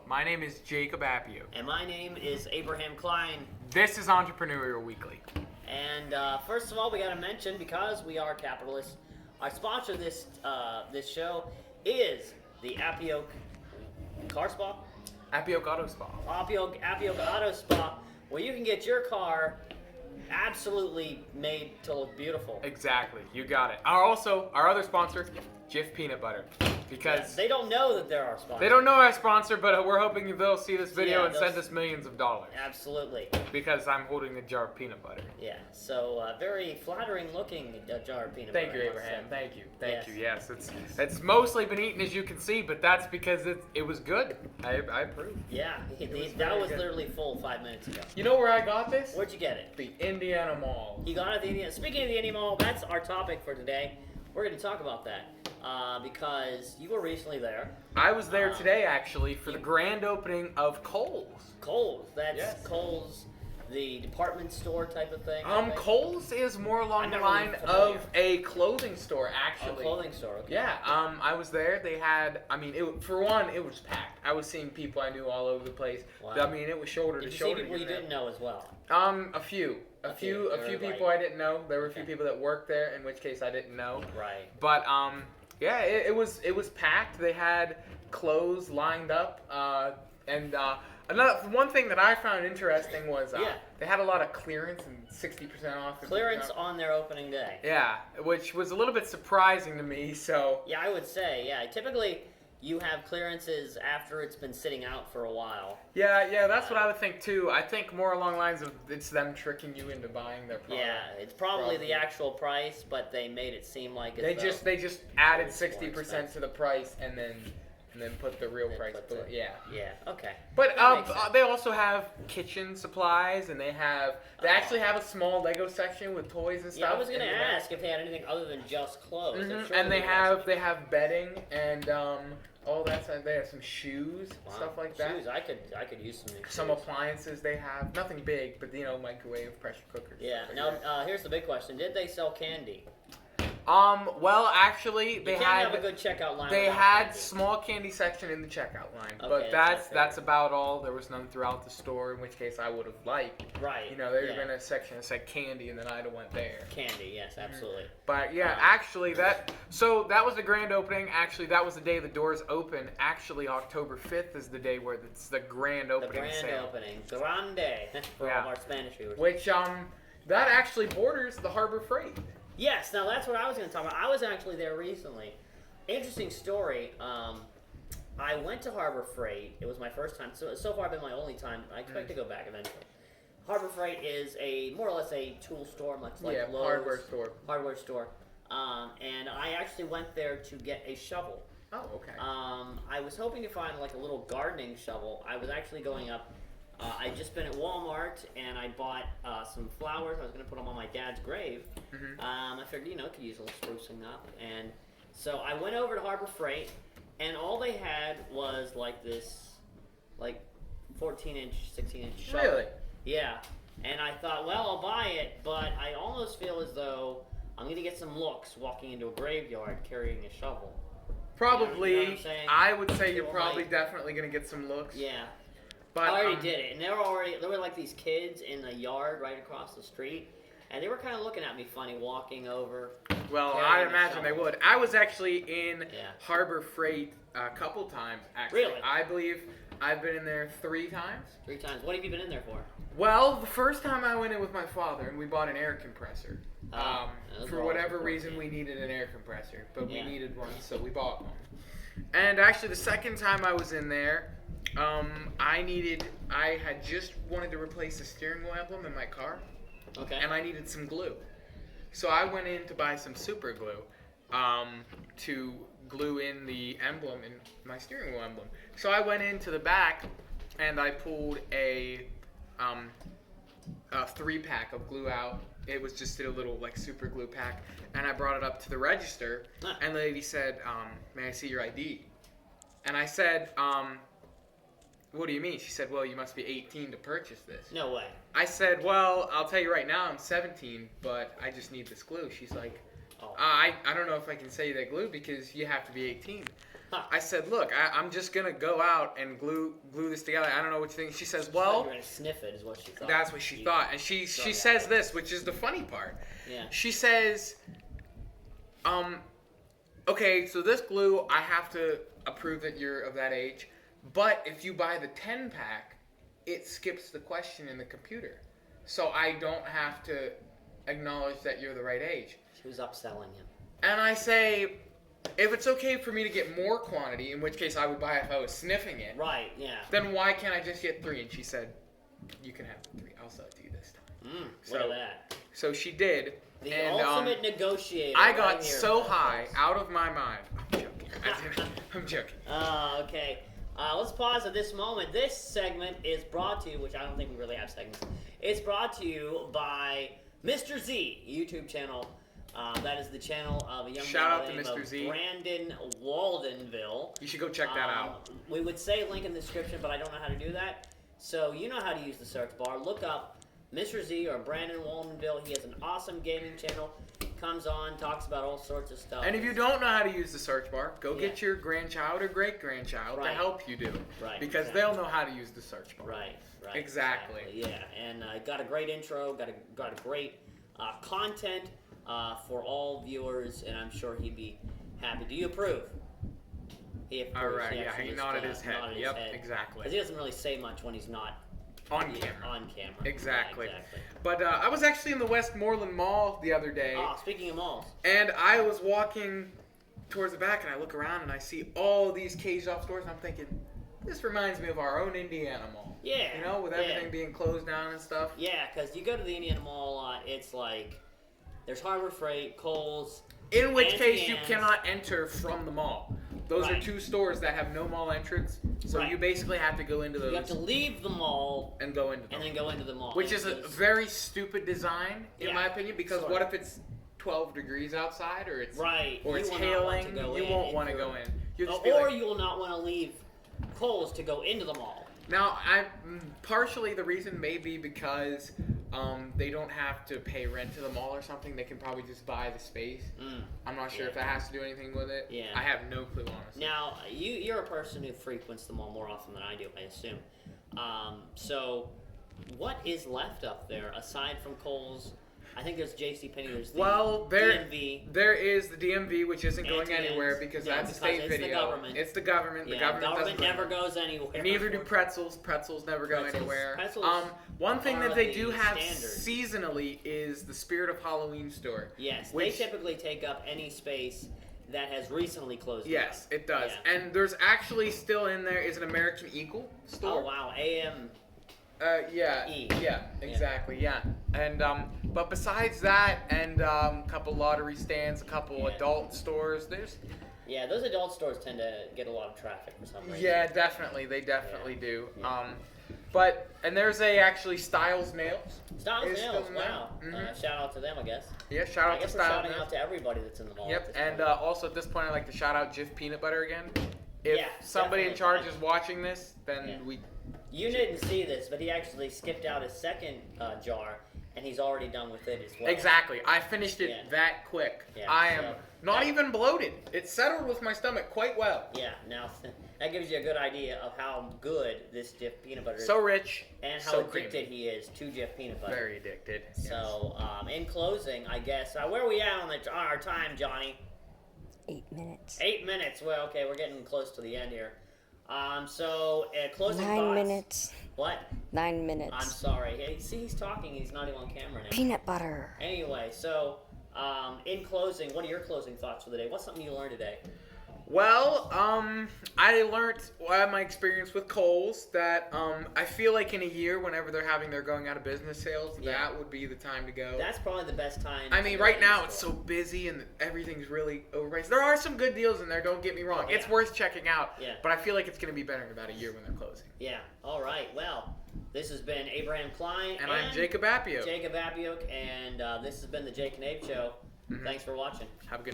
My name is Jacob Appio. And my name is Abraham Klein. This is Entrepreneurial Weekly. And first of all, we got to mention, because we are capitalists, our sponsor this show is the Appio Car Spa. Appio Auto Spa. Appio Auto Spa, where you can get your car absolutely made to look beautiful. Exactly, you got it. Our other sponsor, Jif Peanut Butter, because they don't know that they're our sponsor. They don't know our sponsor, but we're hoping they'll see this video and they'll send us millions of dollars. Absolutely. Because I'm holding a jar of peanut butter. Yeah, so very flattering looking jar of peanut Thank butter. you, Abraham. Thank you. Yes. Yes, it's mostly been eaten, as you can see, but that's because it was good. I approve. Yeah, that was literally full 5 minutes ago. You know where I got this? Where'd you get it? The Indiana Mall. You got it at the Indiana. Speaking of the Indiana Mall, that's our topic for today. We're going to talk about that because you were recently there. I was there today, actually, for the grand opening of Kohl's. Kohl's. That's Kohl's, the department store type of thing. Kohl's is more along the line of a clothing store, actually. A clothing store, okay. Yeah, I was there. They had, for one, it was packed. I was seeing people I knew all over the place. Wow. I mean, it was shoulder to shoulder. Did you see people you didn't know as well? A few people I didn't know. There were a few people that worked there, in which case I didn't know. Right. But yeah, it was packed. They had clothes lined up, and one thing that I found interesting was they had a lot of clearance and 60% off. Clearance on their opening day. Yeah, which was a little bit surprising to me. So yeah, I would say typically you have clearances after it's been sitting out for a while. Yeah, that's what I would think too. I think more along the lines of it's them tricking you into buying their product. Yeah, it's probably the actual price, but they made it seem like they just added 60% to the price and then put the real price. Yeah, okay. But they also have kitchen supplies, and they actually have a small Lego section with toys and stuff. Yeah, I was gonna ask if they had anything other than just clothes. Mm-hmm. And they have bedding and all that stuff. They have some shoes, stuff like that. Shoes, I could use some new shoes. Some appliances they have, nothing big, but microwave, pressure cookers. Yeah. Now here's the big question: did they sell candy? Well, actually, they have a good checkout line. They had small candy section in the checkout line, but that's about all. There was none throughout the store, in which case I would have liked. Right. There's been a section that said candy, and then I'd have went there. Candy, yes, absolutely. But yeah, actually, that was the grand opening. Actually, that was the day the doors open. Actually, October 5th is the day where it's the grand opening. The grand opening, grande, for all of our Spanish viewers. Which that actually borders the Harbor Freight. Yes, now that's what I was going to talk about. I was actually there recently. Interesting story. I went to Harbor Freight. It was my first time. So far, been my only time. I expect to go back eventually. Harbor Freight is more or less a tool store, much like Lowe's. Hardware store. And I actually went there to get a shovel. Oh, okay. I was hoping to find a little gardening shovel. I was actually going up. I'd just been at Walmart and I bought some flowers. I was going to put them on my dad's grave. Mm-hmm. I figured, could use a little sprucing up. And so I went over to Harbor Freight, and all they had was this 14-inch, 16-inch shovel. Really? Yeah. And I thought, well, I'll buy it, but I almost feel as though I'm going to get some looks walking into a graveyard carrying a shovel. Probably. You know what I'm saying? I would say you're probably definitely going to get some looks. Yeah. But, I already did it, and there were these kids in the yard right across the street, and they were kind of looking at me funny walking over. Well, I imagine they would. I was actually in Harbor Freight a couple times, actually. Really? I believe I've been in there 3 times. 3 times. What have you been in there for? Well, the first time I went in with my father, and we bought an air compressor. For whatever reason, we needed an air compressor, but we needed one, so we bought one. And actually, the second time I was in there, I had just wanted to replace the steering wheel emblem in my car. Okay. And I needed some glue. So I went in to buy some super glue to glue in the emblem in my steering wheel emblem. So I went into the back and I pulled a 3-pack of glue out. It was just a little super glue pack, and I brought it up to the register, and the lady said, "May I see your ID?" And I said, "What do you mean?" She said, "Well, you must be 18 to purchase this." No way. I said, "Well, I'll tell you right now, I'm 17, but I just need this glue." She's like, I don't know if I can sell you that glue because you have to be 18. I said, look, I'm just gonna go out and glue this together. I don't know what you think. She says, Well, well, you're gonna sniff it, is what she thought. that's what she thought, and she says this, which is the funny part. Yeah. She says, okay, so this glue, I have to approve that you're of that age, but if you buy the 10-pack, it skips the question in the computer, so I don't have to acknowledge that you're the right age. She was upselling him. And I say, if it's okay for me to get more quantity, in which case I would buy it if I was sniffing it. Right, yeah. Then why can't I just get 3? And she said, you can have 3. I'll sell it to you this time. Look at that. So she did. The and, ultimate negotiator. I right got here, so folks. high, out of my mind. I'm joking. I'm joking. Okay. Let's pause at this moment. This segment is brought to you, which I don't think we really have segments. It's brought to you by Mr. Z, YouTube channel. That is the channel of a young Shout man out by the to name Mr. of Z. Brandon Waldenville. You should go check that out. We would say link in the description, but I don't know how to do that. So you know how to use the search bar. Look up Mr. Z or Brandon Waldenville. He has an awesome gaming channel. Comes on, talks about all sorts of stuff. And if you don't know how to use the search bar, go get your grandchild or great-grandchild to Right. help you do. Right, Because exactly. they'll know how to use the search bar. Right. Exactly. Yeah, and got a great intro, got a great content for all viewers, and I'm sure he'd be happy. Do you approve? He approves. All right, yeah, actually he just, nodded his head. nodded his Yep, head. exactly. Because he doesn't really say much when he's not On camera. On camera. Exactly. Yeah, exactly. But I was actually in the Westmoreland Mall the other day. Oh, speaking of malls. And I was walking towards the back, and I look around, and I see all these caged-off stores, and I'm thinking, this reminds me of our own Indiana Mall. Yeah. You know, with everything being closed down and stuff. Yeah, because you go to the Indiana Mall, it's like, there's Harbor Freight, Kohl's. In which case, you Ann. cannot enter from the mall. Those are Right. 2 stores that have no mall entrance, so Right. you basically have to go into those You have to leave the mall and go into them. and then go into the mall. Which is a very stupid design, in Yeah, my opinion, because sort what of. if it's 12 degrees outside, or it's Right. or You it's will not want hailing? to go You in won't if want to you're- go in. You'll just be Or like, you will not want to leave Kohl's to go into the mall. now, I'm partially the reason may be because they don't have to pay rent to the mall or something. They can probably just buy the space. I'm not sure if that has to do anything with it. Yeah. I have no clue, honestly. Now, you're a person who frequents the mall more often than I do, I assume. So, what is left up there aside from Kohl's? I think there's JCPenney, there's the DMV. There is the DMV, which isn't going Anti-Ins. anywhere because Yeah, that's a because state it's the video. government. It's the government. Yeah, the government doesn't never goes anywhere. Neither do pretzels. Pretzels never go Pretzels- anywhere. pretzels One thing are that they the do have standard. seasonally is the Spirit of Halloween store. Yes, which- they typically take up any space that has recently closed Yes, down. it does. Yeah. And there's actually still in there is an American Eagle store. Oh, wow. AM. Yeah, E. yeah, exactly, yeah. And but besides that, and a couple lottery stands, a couple adult stores, there's. Yeah, those adult stores tend to get a lot of traffic for some reason. Yeah, definitely, they definitely do. Yeah. And there's actually Styles Nails. Styles Is Nails, still in there. wow. Mhm. Shout out to them, I guess. Yeah, shout I out to guess we're Styles shouting Nails. out to everybody that's in the mall. Yep, at this and point. also at this point, I'd like to shout out Jif Peanut Butter again. If Yeah, somebody in definitely. charge is watching this, then Yeah. we. You didn't see this, but he actually skipped out his second jar, and he's already done with it as well. Exactly, I finished it Yeah. that quick. Yeah, I am so- not even bloated. It settled with my stomach quite well. Yeah, now that gives you a good idea of how good this Jif peanut butter is, So rich, and how so addicted creamy. he is to Jif peanut butter. Very addicted. Yes. So, in closing, I guess, where are we at on our time, Johnny? 8 minutes. 8 minutes. Well, okay, we're getting close to the end here. Closing 9 thoughts. minutes. What? 9 minutes. I'm sorry. Hey, see, he's talking. He's not even on camera now. Peanut butter. Anyway, so, in closing, what are your closing thoughts for the day? What's something you learned today? Well, I learned my experience with Kohl's that I feel like in a year, whenever they're having their going out of business sales, Yeah. that would be the time to go. That's probably the best time. I to mean, go right in the now it's store. so busy and everything's really overpriced. There are some good deals in there, don't get me wrong. Oh, It's yeah. worth checking out, Yeah. but I feel like it's going to be better in about a year when they're closing. Yeah. All right. Well, this has been Abraham Klein. And I'm Jacob Appio. Jacob Appiok, and this has been the Jake and Abe Show. Mhm. Thanks for watching. Have a good